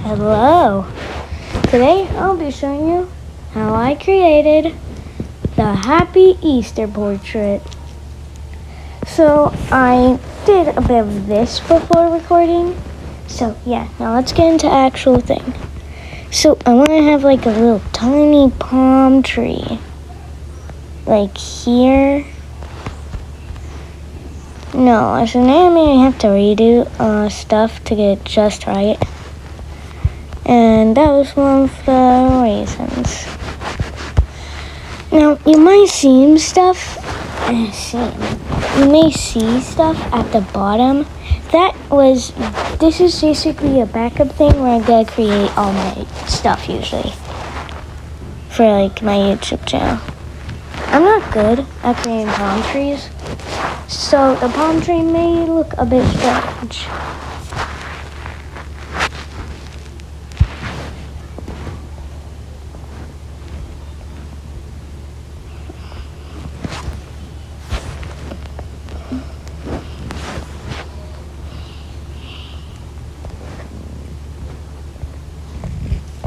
Hello. Today I'll be showing you how I created the Happy Easter portrait. So I did a bit of this before recording. So yeah, now let's get into actual thing. So I want to have like a little tiny palm tree. Like here. No, as an anime I have to redo stuff to get it just right. And that was one of the reasons. Now, you might see stuff. You may see stuff at the bottom. This is basically a backup thing where I gotta create all my stuff usually. For like my YouTube channel. I'm not good at creating palm trees. So the palm tree may look a bit strange.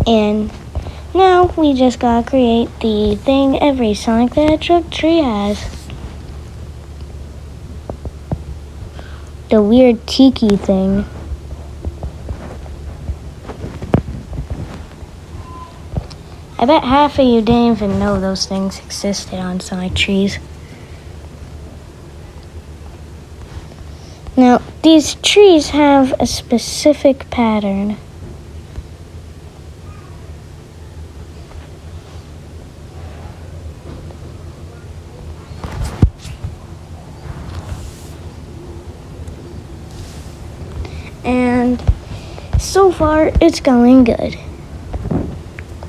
And now we just gotta create the thing every Sonic the Hedgehog tree has. The weird tiki thing. I bet half of you didn't even know those things existed on Sonic trees. Now, these trees have a specific pattern. And so far, it's going good.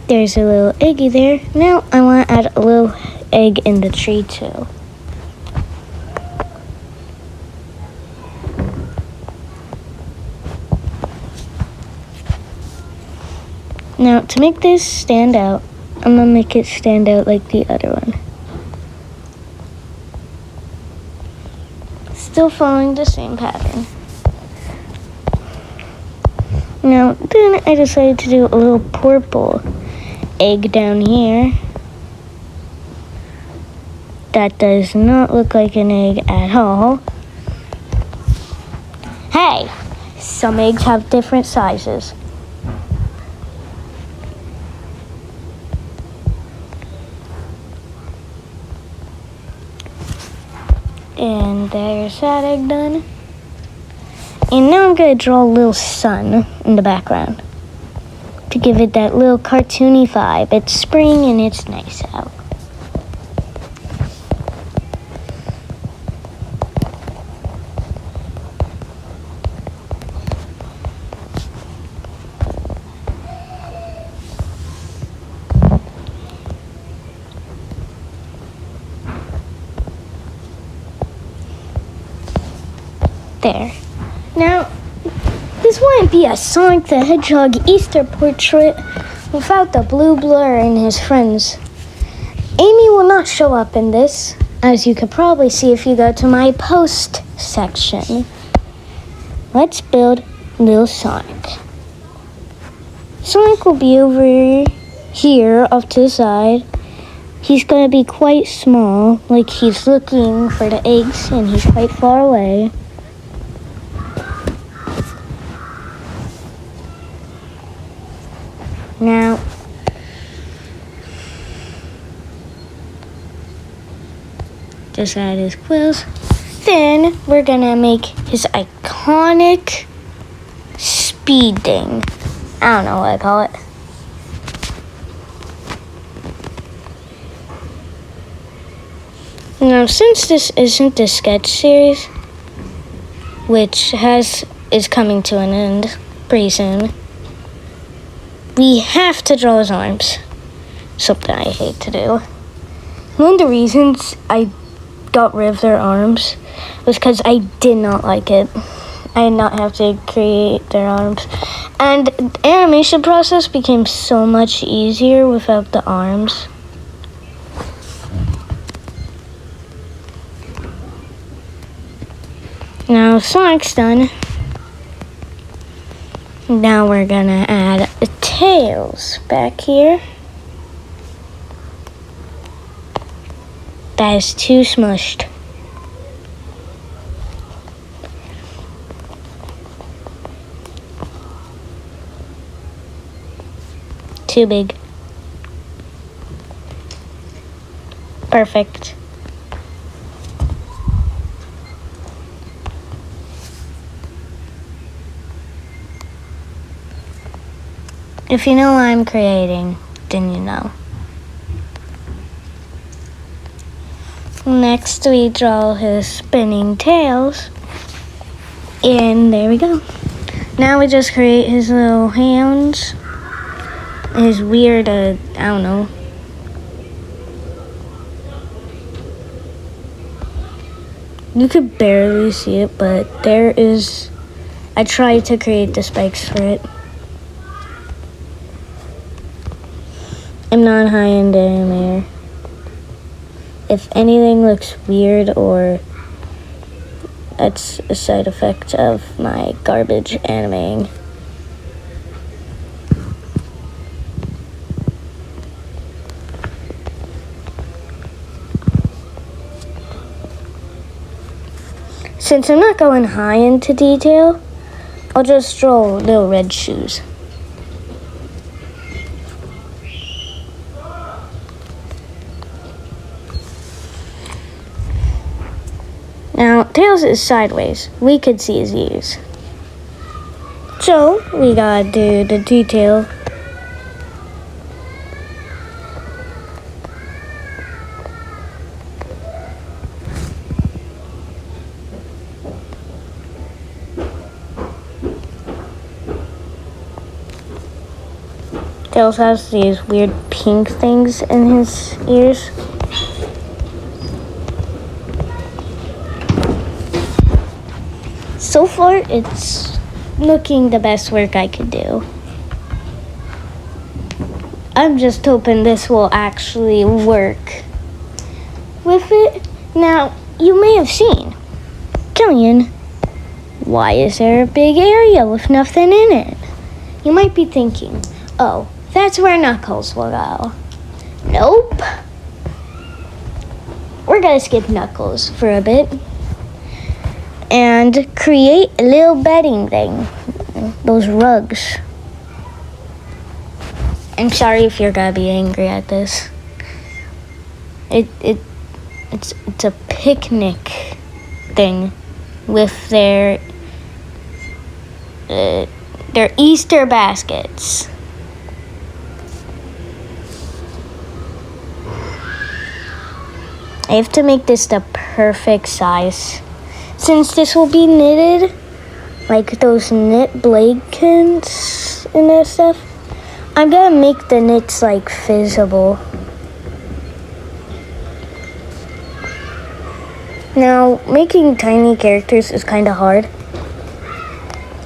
There's a little eggy there. Now I want to add a little egg in the tree too. Now to make this stand out, I'm going to make it stand out like the other one. Still following the same pattern. Now, then I decided to do a little purple egg down here. That does not look like an egg at all. Hey, some eggs have different sizes. And there's that egg done. And now I'm going to draw a little sun in the background to give it that little cartoony vibe. It's spring and it's nice out. There. Now, this wouldn't be a Sonic the Hedgehog Easter portrait without the blue blur and his friends. Amy will not show up in this, as you could probably see if you go to my post section. Let's build little Sonic. Sonic will be over here off to the side. He's going to be quite small, like he's looking for the eggs and he's quite far away. Now, just add his quills. Then we're gonna make his iconic speed ding. I don't know what I call it. Now, since this isn't the sketch series, which is coming to an end pretty soon, we have to draw his arms. Something I hate to do. One of the reasons I got rid of their arms was because I did not like it. I did not have to create their arms. And the animation process became so much easier without the arms. Now Sonic's done. Now we're gonna add tails back here. That is too smushed. Too big. Perfect. If you know what I'm creating, then you know. Next we draw his spinning tails. And there we go. Now we just create his little hands. His weird, I don't know. You could barely see it, but there is... I tried to create the spikes for it. I'm not high-end animator. If anything looks weird or that's a side effect of my garbage animating. Since I'm not going high into detail, I'll just draw little red shoes. Now, tails is sideways. We could see his ears. So, we gotta do the detail. Tails has these weird pink things in his ears. So far, it's looking the best work I could do. I'm just hoping this will actually work with it. Now, you may have seen, Killian, why is there a big area with nothing in it? You might be thinking, oh, that's where Knuckles will go. Nope. We're gonna skip Knuckles for a bit and create a little bedding thing. Those rugs. I'm sorry if you're gonna be angry at this. It's a picnic thing with their Easter baskets. I have to make this the perfect size. Since this will be knitted, like those knit blankets and that stuff, I'm gonna make the knits like visible. Now, making tiny characters is kind of hard,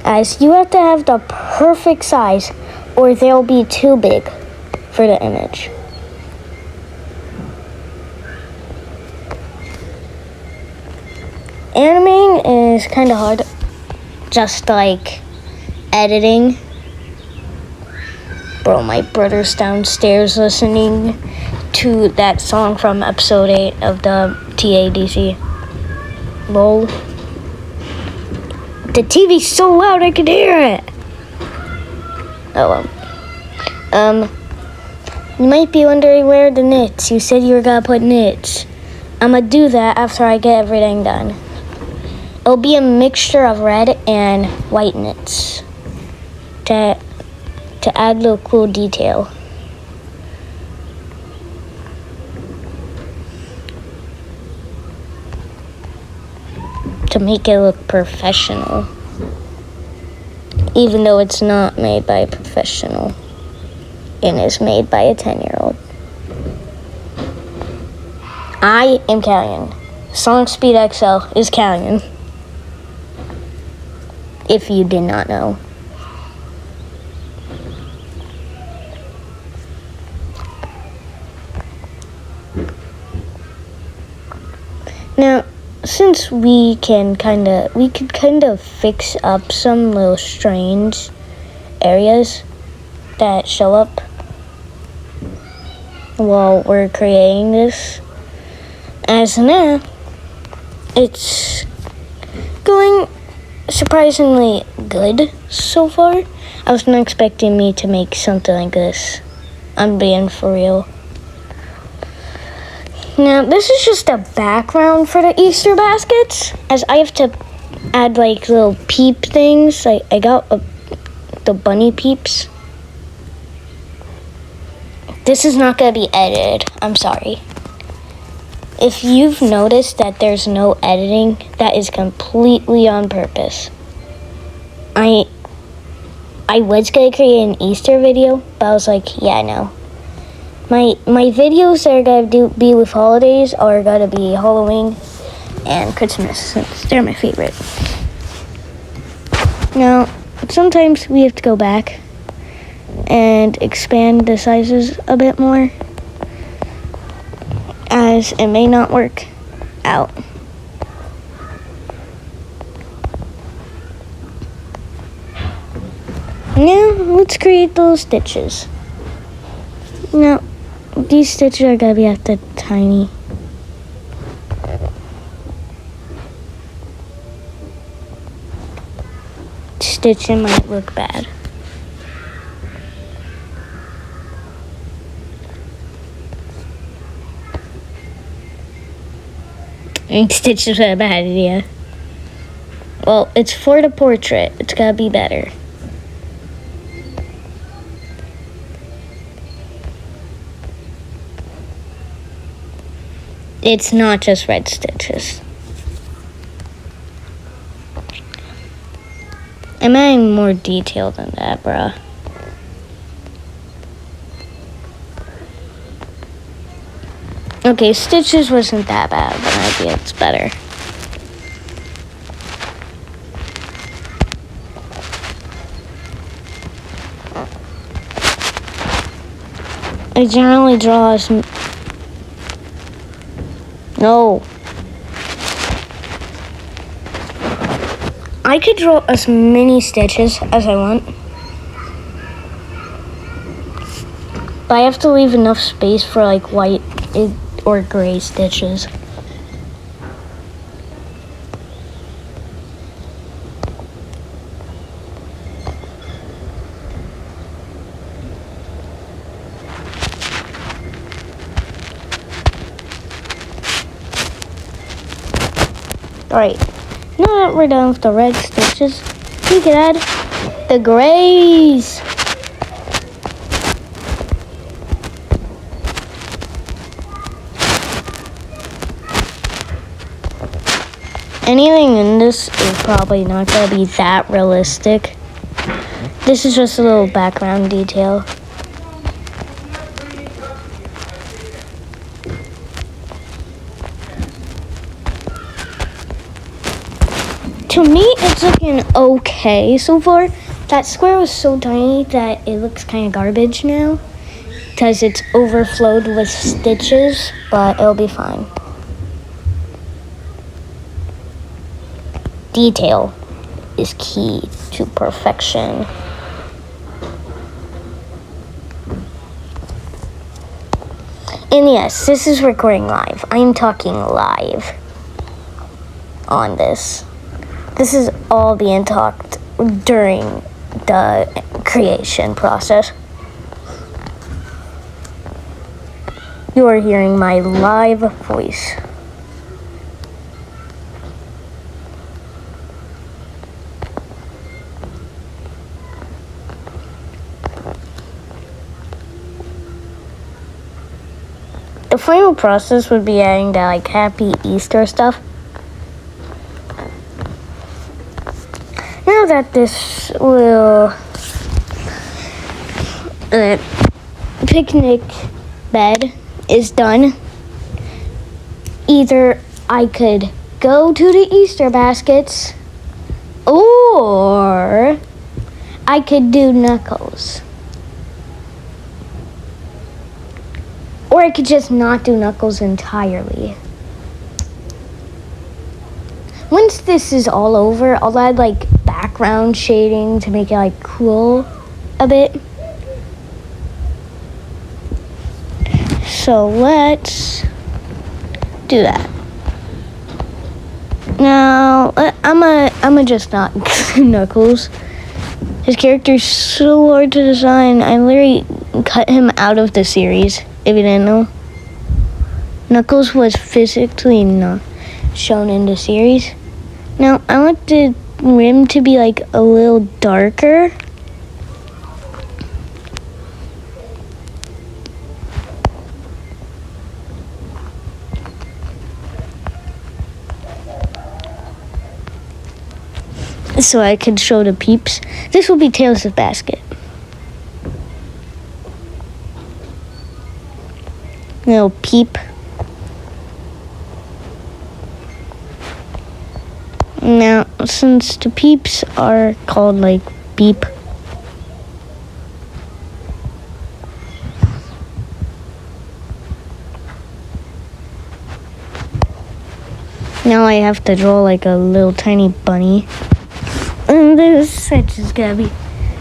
as you have to have the perfect size or they'll be too big for the image. Animating is kind of hard, just like editing. Bro, my brother's downstairs listening to that song from episode 8 of the TADC. Lol. The TV's so loud I could hear it. Oh well. You might be wondering where are the knits. You said you were gonna put knits. I'm gonna do that after I get everything done. It'll be a mixture of red and white knits to add a little cool detail. To make it look professional. Even though it's not made by a professional. It is made by a 10-year-old. I am Callion. Sonic Speed XL is Callion. If you did not know. Now, since we could kind of fix up some little strange areas that show up while we're creating this. As of now, it's going surprisingly good so far. I was not expecting me to make something like this. I'm being for real. Now, this is just a background for the Easter baskets, as I have to add like little peep things. I got the bunny peeps. This is not going to be edited. I'm sorry. If you've noticed that there's no editing, that is completely on purpose. I was going to create an Easter video, but I was like, yeah, no. My videos that are going to be with holidays are going to be Halloween and Christmas, since they're my favorite. Now, sometimes we have to go back and expand the sizes a bit more, as it may not work out. Now, let's create those stitches. Now, these stitches are going to be at the tiny. Stitching might look bad. And stitches are a bad idea. Well, it's for the portrait. It's got to be better. It's not just red stitches. I'm adding more detail than that, bruh. Okay, stitches wasn't that bad, but maybe it's better. I generally draw as... No. I could draw as many stitches as I want. But I have to leave enough space for like white or gray stitches. Alright, now that we're done with the red stitches, we can add the grays. Anything in this is probably not going to be that realistic. This is just a little background detail. To me, it's looking okay so far. That square was so tiny that it looks kind of garbage now, because it's overflowed with stitches, but it'll be fine. Detail is key to perfection. And yes, this is recording live. I'm talking live on this. This is all being talked during the creation process. You are hearing my live voice. The final process would be adding the like Happy Easter stuff. Now that this little picnic bed is done, either I could go to the Easter baskets or I could do Knuckles. Or I could just not do Knuckles entirely. Once this is all over, I'll add like background shading to make it like cool a bit. So let's do that. Now, I'm just not Knuckles. His character's so hard to design. I literally cut him out of the series, if you didn't know. Knuckles was physically not shown in the series. Now, I want the rim to be like a little darker. So I can show the peeps. This will be Tails' basket. Little peep. Now, since the peeps are called like beep, now I have to draw like a little tiny bunny. And this sketch is gonna be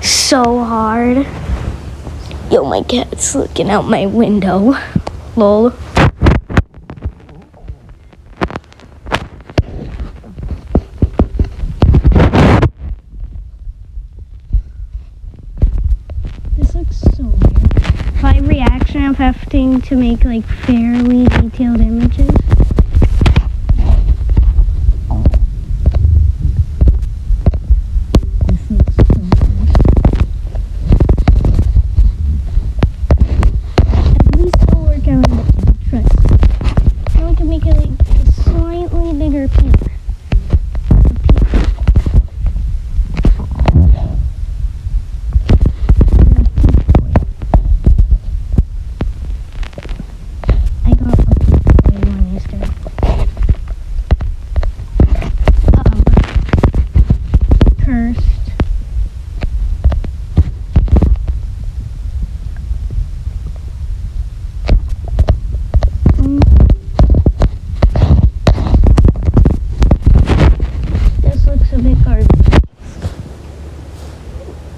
so hard. Yo, my cat's looking out my window. Lol. This looks so weird. My reaction of having to make like fairly detailed images.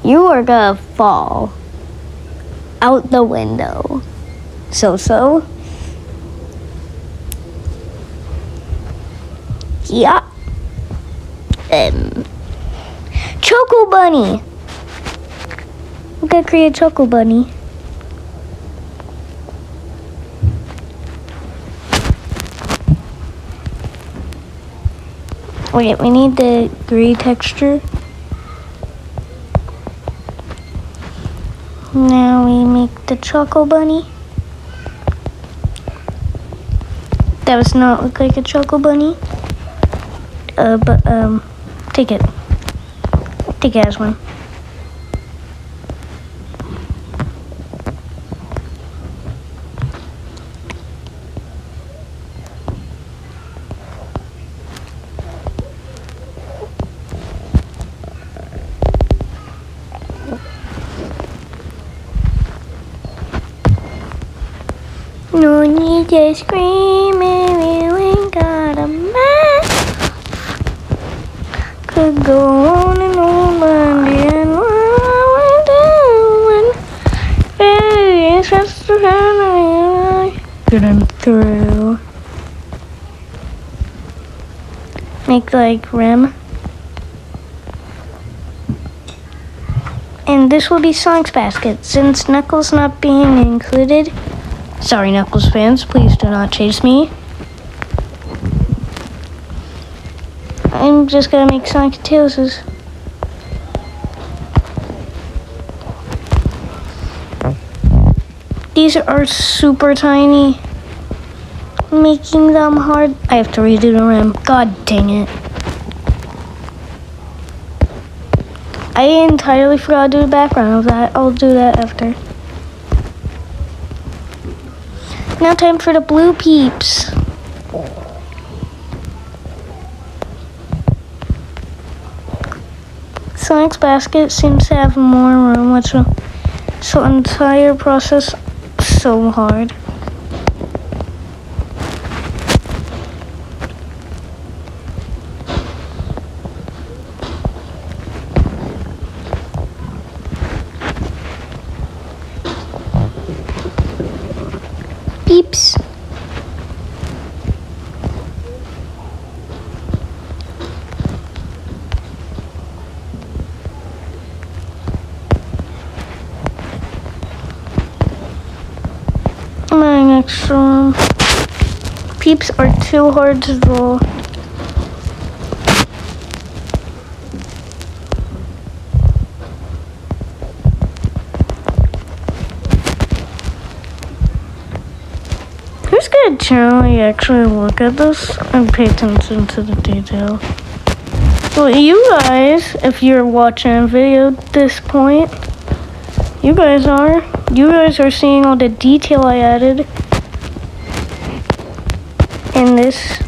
You are gonna fall out the window. So. Yeah. Choco Bunny. I'm gonna create Choco Bunny. Wait, we need the gray texture. Now we make the Choco Bunny. That does not look like a Choco Bunny. But take it. Take it as one. No need to scream if you ain't got a mouth. Could go on and on, but then what I doing? Baby, it's just a family. Getting through. Make like rim. And this will be Sonic's basket. Since Knuckles not being included. Sorry, Knuckles fans, please do not chase me. I'm just gonna make Sonic and Tails'. These are super tiny. Making them hard. I have to redo the rim. God dang it. I entirely forgot to do the background of that. I'll do that after. Now time for the blue peeps. Sonic's basket seems to have more room, which will so entire process so hard. peeps. My next one. Peeps are too hard to draw. Who's gonna generally actually look at this and pay attention to the detail? Well, you guys, if you're watching a video at this point, you guys are. You guys are seeing all the detail I added in this.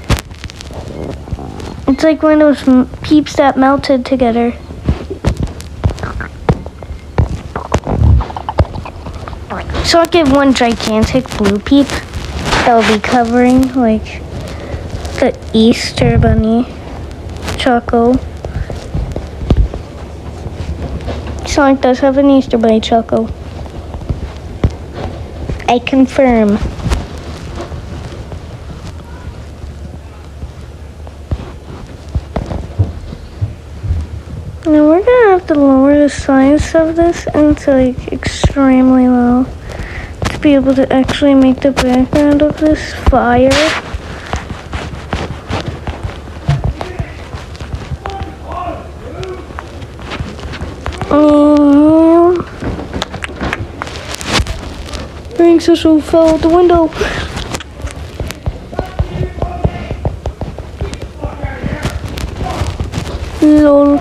It's like one of those peeps that melted together. So I'll give one gigantic blue peep that will be covering like the Easter Bunny Choco. Sonic does have an Easter Bunny Choco. I confirm. Now we're gonna have to lower the size of this into like extremely low to be able to actually make the background of this fire. Ring Cecil fell out the window. Lol.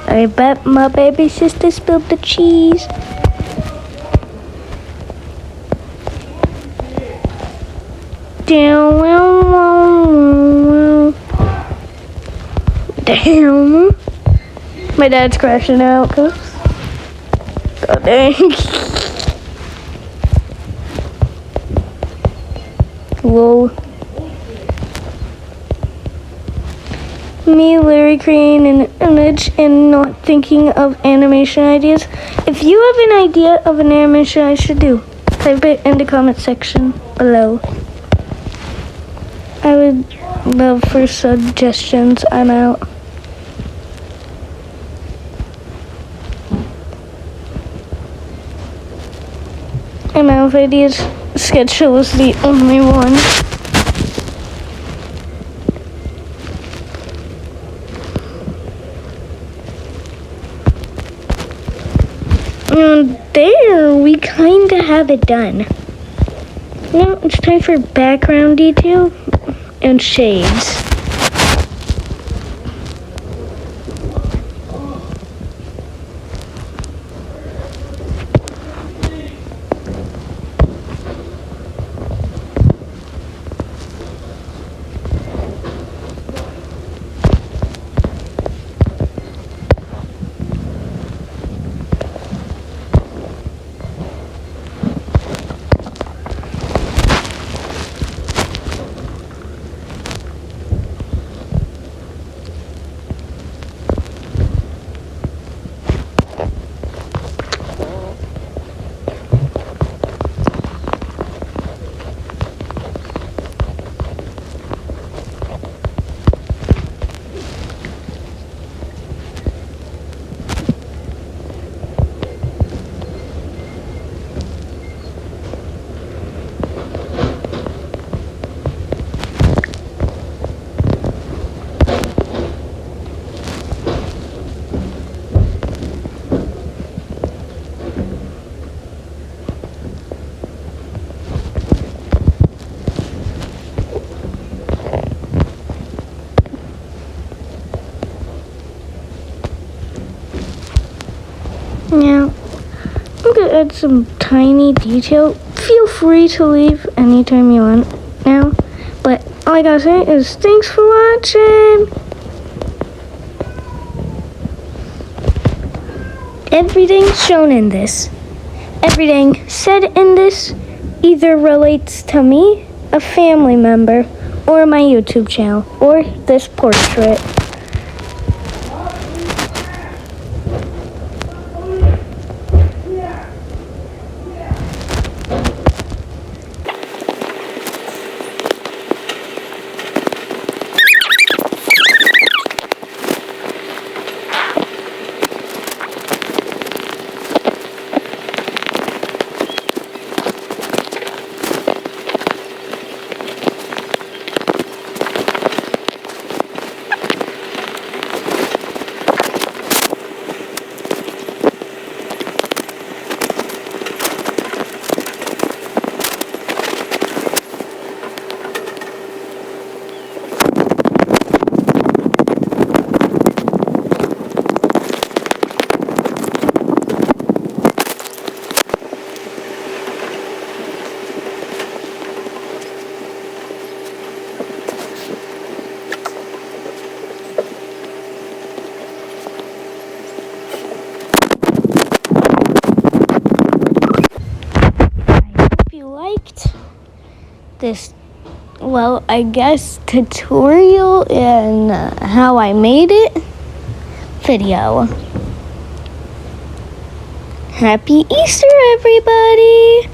I bet my baby sister spilled the cheese. Damn. My dad's crashing out, cause god dang. Whoa. Me literally creating an image and not thinking of animation ideas. If you have an idea of an animation I should do, type it in the comment section below. I would love for suggestions. I'm out. I'm out of ideas. Sketch was the only one. And there, we kinda have it done. Now it's time for background detail and shades. Now, I'm gonna add some tiny detail. Feel free to leave anytime you want now. But all I gotta say is thanks for watching. Everything shown in this, everything said in this either relates to me, a family member, or my YouTube channel, or this portrait. liked this, well, I guess, tutorial and how I made it video. Happy Easter, everybody!